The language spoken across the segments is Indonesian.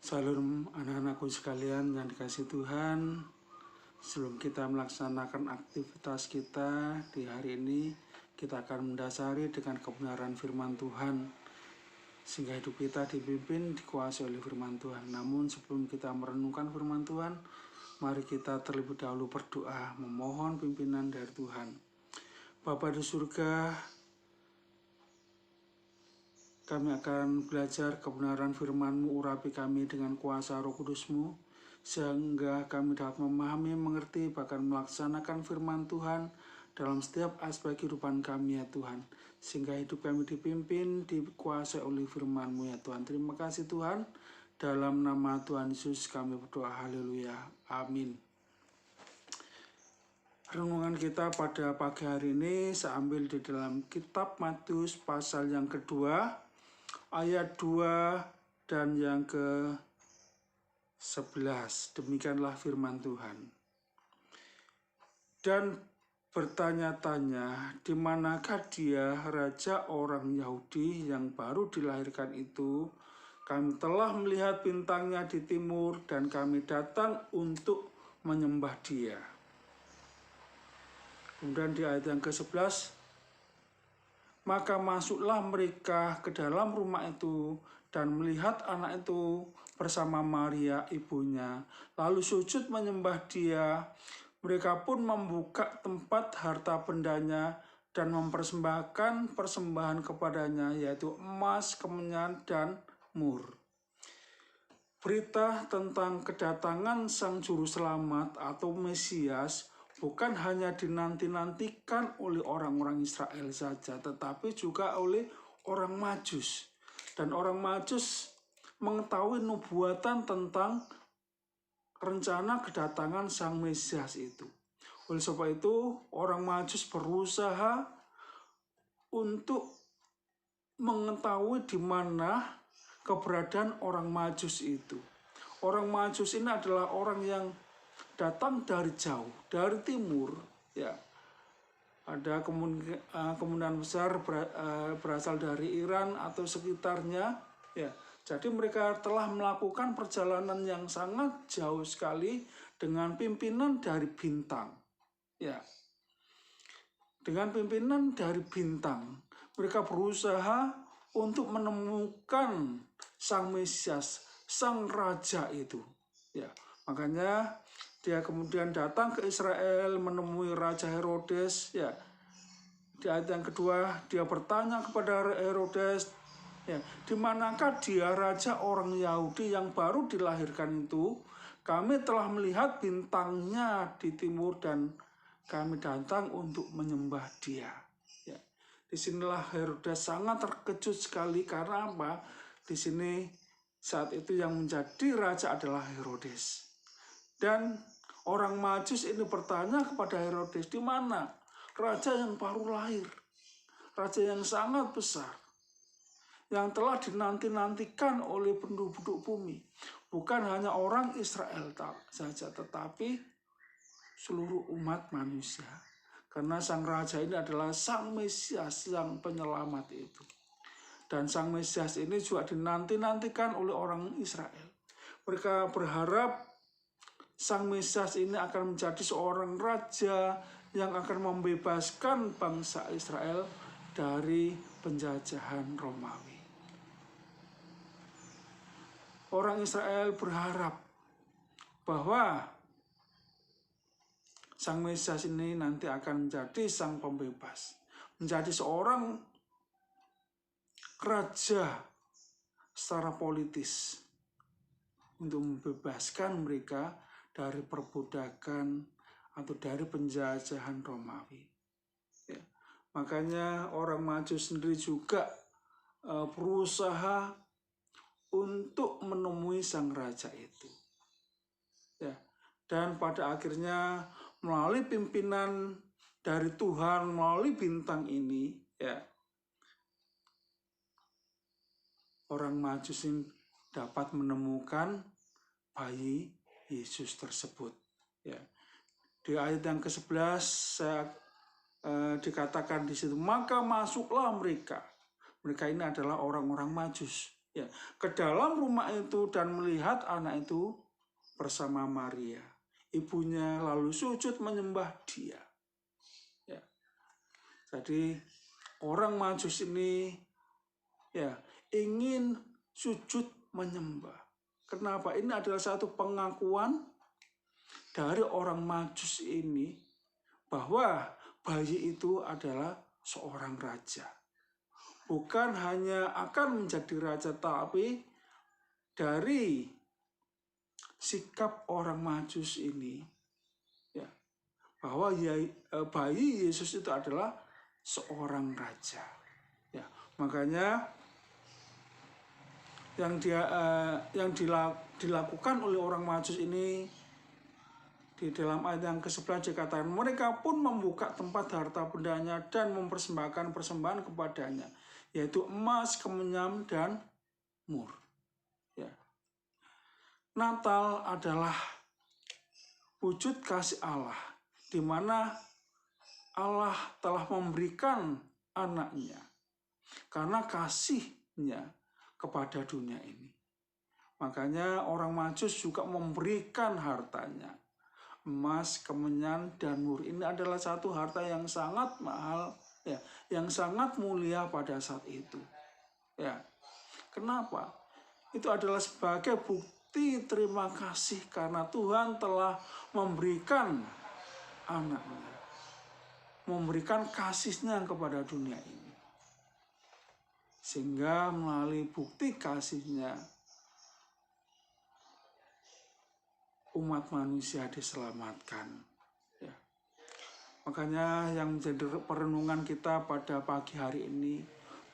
Salam anak-anakku sekalian yang dikasihi Tuhan. Sebelum kita melaksanakan aktivitas kita di hari ini, kita akan mendasari dengan kebenaran firman Tuhan, sehingga hidup kita dipimpin, dikuasai oleh firman Tuhan. Namun sebelum kita merenungkan firman Tuhan, mari kita terlebih dahulu berdoa, memohon pimpinan dari Tuhan. Bapa di surga, kami akan belajar kebenaran firman-Mu, urapi kami dengan kuasa Roh Kudus-Mu, sehingga kami dapat memahami, mengerti, bahkan melaksanakan firman Tuhan dalam setiap aspek kehidupan kami ya Tuhan. Sehingga hidup kami dipimpin, dikuasai oleh firman-Mu ya Tuhan. Terima kasih Tuhan. Dalam nama Tuhan Yesus kami berdoa, haleluya, amin. Renungan kita pada pagi hari ini saya ambil di dalam kitab Matius pasal yang kedua, ayat 2 dan yang ke-11. Demikianlah firman Tuhan. Dan bertanya-tanya, di manakah dia raja orang Yahudi yang baru dilahirkan itu? Kami telah melihat bintangnya di timur dan kami datang untuk menyembah dia. Kemudian di ayat yang ke-11, maka masuklah mereka ke dalam rumah itu dan melihat anak itu bersama Maria ibunya, lalu sujud menyembah dia. Mereka pun membuka tempat harta bendanya dan mempersembahkan persembahan kepadanya, yaitu emas, kemenyan, dan mur. Berita tentang kedatangan Sang Juru Selamat atau Mesias bukan hanya dinanti-nantikan oleh orang-orang Israel saja, tetapi juga oleh orang Majus. Dan orang Majus mengetahui nubuatan tentang rencana kedatangan Sang Mesias itu. Oleh sebab itu, orang Majus berusaha untuk mengetahui di mana keberadaan orang Majus itu. Orang Majus ini adalah orang yang datang dari jauh, dari timur, ya. Ada kemungkinan besar berasal dari Iran atau sekitarnya, ya. Jadi mereka telah melakukan perjalanan yang sangat jauh sekali dengan pimpinan dari bintang, ya. Dengan pimpinan dari bintang, mereka berusaha untuk menemukan Sang Mesias, Sang Raja itu, ya. Makanya dia kemudian datang ke Israel menemui Raja Herodes, ya. Di ayat yang kedua, dia bertanya kepada Herodes, ya, di manakah dia raja orang Yahudi yang baru dilahirkan itu? Kami telah melihat bintangnya di timur dan kami datang untuk menyembah dia. Ya. Disinilah Herodes sangat terkejut sekali karena apa? Di sini saat itu yang menjadi raja adalah Herodes. Dan orang Majus ini bertanya kepada Herodes, di mana raja yang baru lahir, raja yang sangat besar, yang telah dinanti-nantikan oleh penduduk bumi. Bukan hanya orang Israel saja, tetapi seluruh umat manusia. Karena Sang Raja ini adalah Sang Mesias, Sang Penyelamat itu. Dan Sang Mesias ini juga dinanti-nantikan oleh orang Israel. Mereka berharap Sang Mesias ini akan menjadi seorang raja yang akan membebaskan bangsa Israel dari penjajahan Romawi. Orang Israel berharap bahwa Sang Mesias ini nanti akan menjadi sang pembebas, menjadi seorang raja secara politis untuk membebaskan mereka dari perbudakan atau dari penjajahan Romawi. Ya. Makanya orang Majus sendiri juga berusaha untuk menemui sang raja itu. Ya. Dan pada akhirnya melalui pimpinan dari Tuhan, melalui bintang ini, ya, orang Majus ini dapat menemukan bayi Yesus tersebut. Ya. Di ayat yang ke-11 dikatakan di situ, maka masuklah mereka. Mereka ini adalah orang-orang Majus. ya, ke dalam rumah itu dan melihat anak itu bersama Maria, ibunya, lalu sujud menyembah dia. Ya. Jadi orang Majus ini ya ingin sujud menyembah. Kenapa? Ini adalah satu pengakuan dari orang Majus ini bahwa bayi itu adalah seorang raja. Bukan hanya akan menjadi raja, tapi dari sikap orang Majus ini, ya, bahwa bayi Yesus itu adalah seorang raja. Ya, makanya yang dilakukan oleh orang Majus ini di dalam ayat yang ke-11 dikatakan, mereka pun membuka tempat harta bendanya dan mempersembahkan persembahan kepadanya, yaitu emas, kemenyan, dan mur. Ya. Natal adalah wujud kasih Allah, di mana Allah telah memberikan anaknya karena kasihnya kepada dunia ini. Makanya orang Majus juga memberikan hartanya. Emas, kemenyan, dan mur ini adalah satu harta yang sangat mahal, ya, yang sangat mulia pada saat itu. Ya. Kenapa? Itu adalah sebagai bukti terima kasih karena Tuhan telah memberikan anaknya, memberikan kasihnya kepada dunia ini. Sehingga melalui bukti kasihnya, umat manusia diselamatkan. Ya. Makanya yang menjadi perenungan kita pada pagi hari ini,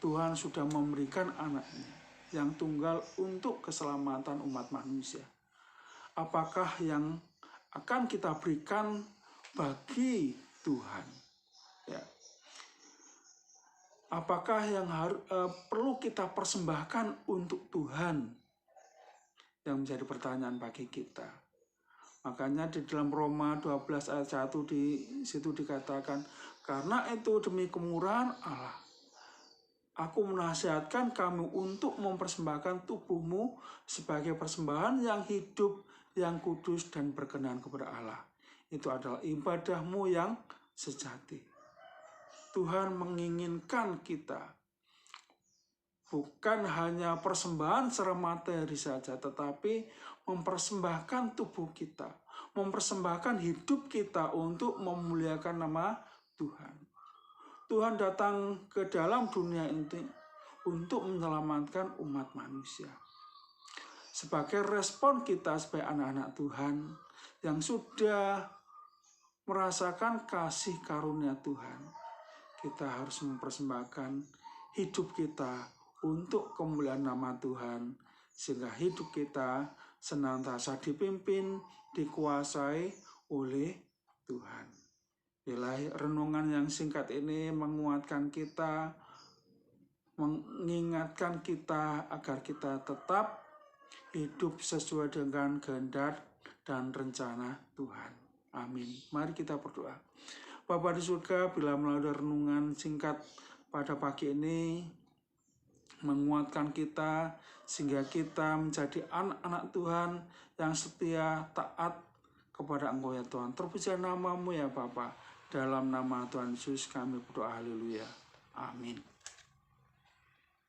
Tuhan sudah memberikan anaknya yang tunggal untuk keselamatan umat manusia. Apakah yang akan kita berikan bagi Tuhan? Ya. Apakah yang perlu kita persembahkan untuk Tuhan? Yang menjadi pertanyaan bagi kita. Makanya di dalam Roma 12 ayat 1 di situ dikatakan, karena itu demi kemurahan Allah, aku menasihatkan kamu untuk mempersembahkan tubuhmu sebagai persembahan yang hidup, yang kudus dan berkenan kepada Allah. Itu adalah ibadahmu yang sejati. Tuhan menginginkan kita bukan hanya persembahan secara materi saja, tetapi mempersembahkan tubuh kita, mempersembahkan hidup kita untuk memuliakan nama Tuhan. Tuhan datang ke dalam dunia ini untuk menyelamatkan umat manusia. Sebagai respon kita sebagai anak-anak Tuhan yang sudah merasakan kasih karunia Tuhan, kita harus mempersembahkan hidup kita untuk kemuliaan nama Tuhan, sehingga hidup kita senantiasa dipimpin, dikuasai oleh Tuhan. Bila renungan yang singkat ini menguatkan kita, mengingatkan kita agar kita tetap hidup sesuai dengan kehendak dan rencana Tuhan. Amin. Mari kita berdoa. Bapa di surga, bila melalui renungan singkat pada pagi ini menguatkan kita sehingga kita menjadi anak-anak Tuhan yang setia, taat kepada Engkau ya Tuhan. Terpuji namamu ya Bapa. Dalam nama Tuhan Yesus kami berdoa, haleluya. Amin.